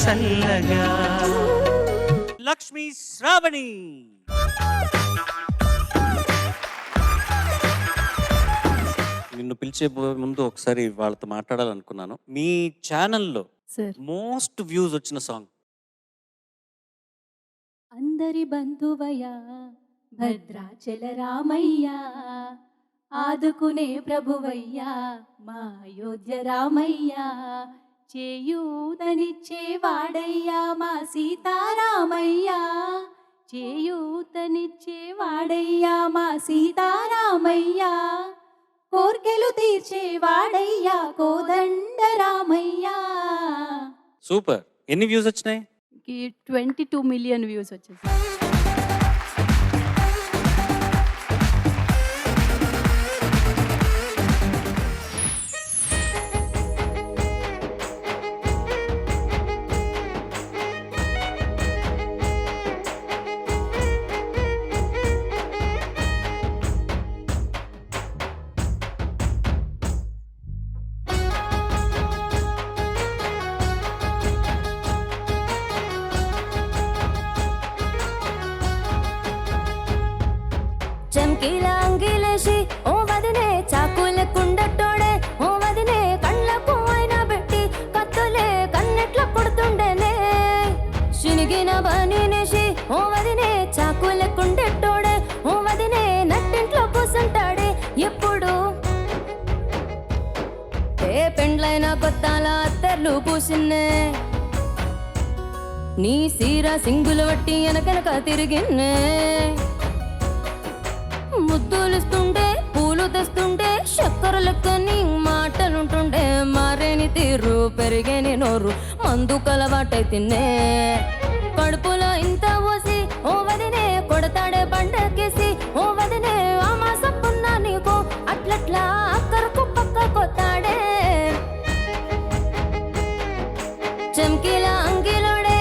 చల్లగా. లక్ష్మీ శ్రావణి. నిన్ను పిలిచే ముందు ఒకసారి వాళ్ళతో మాట్లాడాలనుకున్నాను. మీ ఛానల్లో మోస్ట్ వ్యూస్ వచ్చిన సాంగ్? అందరి బంధువయ్యా భద్రాచల రామయ్యా, ఆదుకునే ప్రభువయ్యా మా అయోధ్య రామయ్యా, చేయూతనిచ్చేవాడయ్యా మా సీతారామయ్యా, చేయూతనిచ్చేవాడయ్యా మా సీతారామయ్యా, కోర్కెలు తీర్చేవాడయ్యా కోదండ రామయ్యా. సూపర్. ఎన్ని వ్యూస్ వచ్చినాయి? 22 మిలియన్ వ్యూస్ వచ్చేసాయి. చమ్కీల అంగిలేసి ఓ వదినే చాకుల కుండట్టోడే, ఓ వదినే కళ్ళకు అయినా పెట్టి కత్తులే కన్నెట్ల కొడుతుండేనే, శినిగిన బనీనేసి ఓ వదినే చాకుల కుండట్టోడే, ఓ వదినే నట్టింట్లో కూసుంటాడే ఎప్పుడు, ఏ పెండ్లైన కొత్తాల అత్తర్లు పూసిన్నే, నీ సీర సింగులు వట్టి వెనకనక తిరిగిన్నే, ముద్దులిస్తుంటే పూలు తెస్తుంటే చక్కెర లెక్కని మాటలుంటుండే, మారేని తీరు పెరిగేని నోరు మందు కలవాటై తిన్నే, కడుపులో ఇంత పోసి ఓ వదినే కొడతాడే బండకేసి, ఓ వదినే ఆ మాసప్పున్నా నీకు అట్లట్లా అక్కరకు పక్క కొత్తాడే, చమ్కీల అంగిలోడే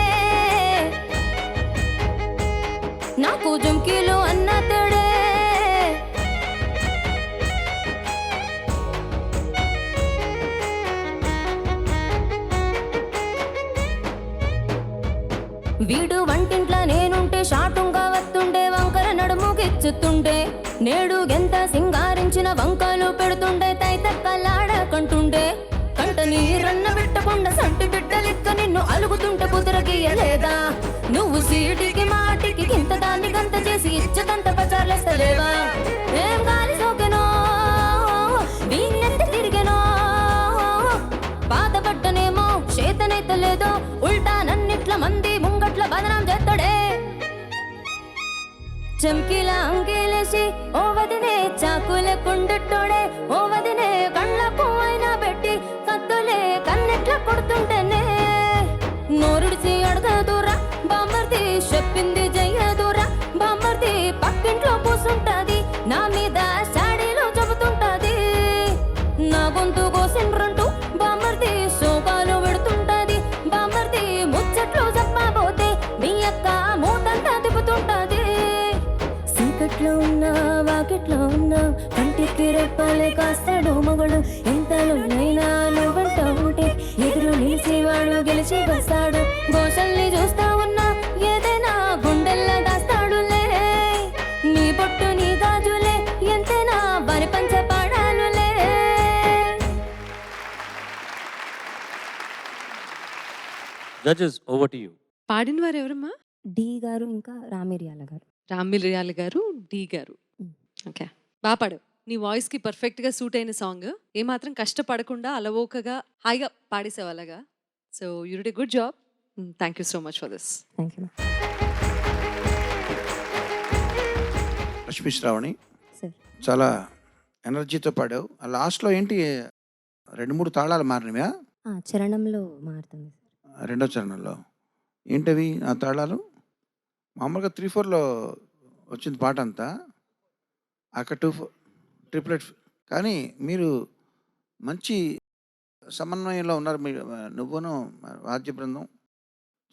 నాకు జుమ్కీలు అన్న తేడే, వీడు వంటింట్లా నేనుంటే షాటుంగా వస్తుండే, వంకర నడుము గిచ్చుతుండే, నేడు ఎంత సింగారించిన వంకలు పెడుతుండే, తైతక్కలాడకంటుండే, కంట నీరన్న పెట్టకుండా సంటి బిడ్డలిక్క నిన్ను అలుగుతుంటే కుదరగీయలేదా, నువ్వు సీటికి మాటికి ఇంత దాన్ని గంత చేసి ఇచ్చతంత పచార్లేస్తలేవా, ఏం గాలి సోకెనో వీణెత్త తిరిగెనో, బాధపడ్డనేమో చేతనైతలేదో ఉల్టా నన్నిట్ల మంది ముంగట్ల బదనాం చేస్తాడే, చమ్కీల అంగేలేసి ఓ వదినే చాకుల కుండట్టోడే, ఓ వదినే కళ్ళకు అయినా పెట్టి కత్తులే కన్నెట్ల కొడుతుంటేనే, నోరుడిచి అడగదూరా బామ్మర్ది చెప్పింది జయ్యదూరా, బామ్మర్ది పక్కింట్లో కూసుంటాది నా మీద సాడీలో చెబుతుంటాది, నా గొంతు కోసిండ్రంటూ బామ్మర్ది శోభాలు పెడుతుంటాది, బామ్మర్ది ముచ్చట్లు చెప్పబోతే మీ అక్క మూతంతా తిప్పుతుంటాది, సీకట్లో ఉన్నా వాకిట్లో ఉన్నా కంటికి రెప్పలే కాస్తాడు మగడు, ఎంతలోనైనా నువ్వంట ఉంటే ఎదురు నిలిచేవాడు గెలిచి వస్తాడు, గోషల్ని చూస్తా ఉన్నా ఏదైనా గుండెల్లా దాస్తాడులే, నీ పొట్టు నీ గాజులే ఎంతైనా బరి పంచ పాడాలులే. Judges, over to you. పాడిన వారు ఎవరమ్మా? డి గారు ఇంకా రామిర్యాల గారు. రామిర్యాల గారు, డి గారు. ఓకే, బాగా పాడావు. నీ వాయిస్ కి పర్ఫెక్ట్ గా సూట్ అయిన సాంగ్, ఏమాత్రం కష్టపడకుండా అలవోకగా హాయిగా పాడేసావు అలాగా. So you did a good job. Thank you so much for this. Thank you Lakshmi Shravani, sir. చాలా ఎనర్జీతో పాడావు. ఆ లాస్ట్లో ఏంటి 2-3 తాళాలు మారినవా? చరణంలో మారుతుంది సార్. రెండో చరణంలో ఏంటవి ఆ తాళాలు? మామూలుగా 3/4లో వచ్చింది పాట అంతా, అక్కడ 2/4 ట్రిప్లెట్. కానీ మీరు మంచి సమన్వయంలో ఉన్నారు. మీరు నువ్వును వాద్య బృందం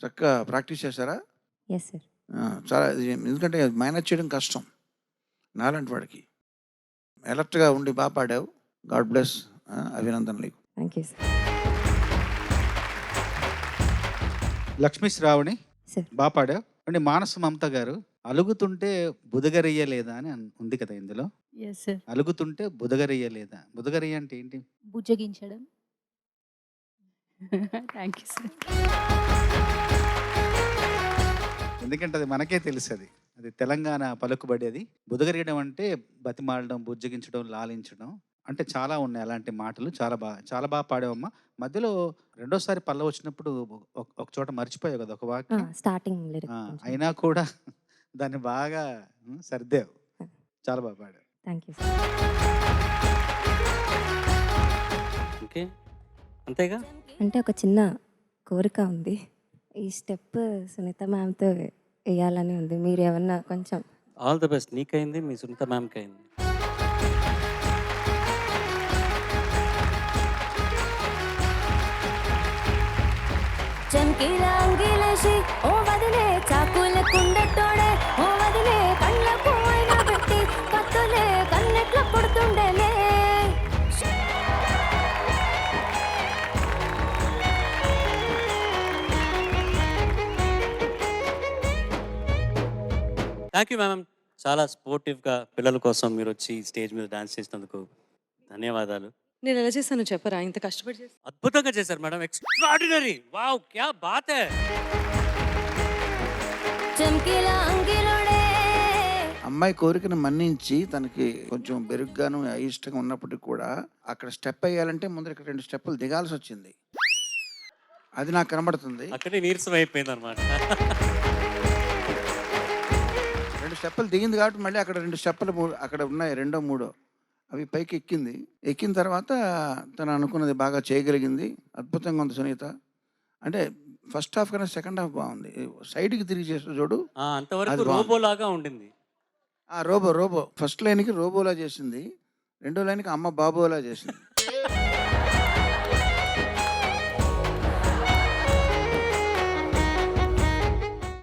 చక్కగా ప్రాక్టీస్ చేశారా? Yes sir. చాలా, ఎందుకంటే మేనేజ్ చేయడం కష్టం నాలాంటి వాడికి. అలర్ట్గా ఉండి బాగా పాడావు. God bless. 嗯 అభినందనలు. Thank you sir. Lakshmi Shravani sir. బాగా పాడావు. అంటే మానస మమత గారు అలుగుతుంటే బుదగరయ్య లేదా అని ఉంది కదా ఇందులో. Yes sir. అలుగుతుంటే బుదగరయ్య లేదా, బుదగరయ్య అంటే ఏంటి? బుజ్జగించడం. Thank you sir. ఎందుకంటే అది మనకే తెలుసు, అది అది తెలంగాణ పలుకుబడి. అది బుదగరియడం అంటే బతిమాలడం, బుజ్జగించడం, లాలించడం, అంటే చాలా ఉన్నాయి అలాంటి మాటలు. చాలా బాగా పాడావమ్మా. మధ్యలో రెండోసారి పల్ల వచ్చినప్పుడు ఒక చోట మర్చిపోయావు కదా ఒక వాక్యం. స్టార్టింగ్ లిరిక్ అయినా కూడా దాన్ని బాగా సర్దావు. చాలా బాగా పాడావు. Thank you sir. ఓకే, అంతేగా. అంటే ఒక చిన్న కోరిక ఉంది, ఈ స్టెప్ సునీత మ్యామ్తో వేయాలని ఉంది. మీరు ఏమన్నా కొంచెం. All the best. నీకైంది, మీ సునీత మ్యామ్కి అయింది. చంకీల అంగిలేసి ఓ వదిలే చాకుల కుండెట్టోడే, ఓ వదిలే కళ్ళకు అయినా పెట్టి కత్తులే కన్నెట్ల పుడుతుండేలే. Thank you ma'am. చాలా స్పోర్టివ్గా పిల్లల కోసం మీరు వచ్చి స్టేజ్ మీద డాన్స్ చేసినందుకు ధన్యవాదాలు. నేను ఎలా చేశాను చెప్పరా, ఇంత కష్టపడి చేసి. అద్భుతంగా చేశారు మేడం. ఎక్స్ట్రాడినరీ. వావ్, క్యా బాత్ హై. చంకీల అంగిలోడే. అమ్మాయి కోరికను మన్నించి తనకి కొంచెం బెరుగ్గాను అయిష్టంగా ఉన్నప్పటికీ కూడా అక్కడ స్టెప్ వేయాలంటే ముందర ఇక్కడ 2 స్టెప్పులు దిగాల్సి వచ్చింది. అది నాకు కనబడుతుంది. అక్కడే నీరసం అయిపోయింది అనమాట. 2 స్టెప్పులు దిగింది కాబట్టి మళ్ళీ అక్కడ 2 స్టెప్పులు అక్కడ ఉన్నాయి, రెండో మూడో అవి పైకి ఎక్కింది. ఎక్కిన తర్వాత తను అనుకున్నది బాగా చేయగలిగింది. అద్భుతంగా ఉంది సునీత. అంటే ఫస్ట్ హాఫ్ కన్నా సెకండ్ హాఫ్ బాగుంది. సైడ్కి తిరిగి చేసిన చూడు, అంతవరకు అది బాగుంది. రోబో లాగా ఉండింది. రోబో ఫస్ట్ లైన్కి రోబోలా చేసింది, రెండో లైన్కి అమ్మ బాబోలా చేసింది.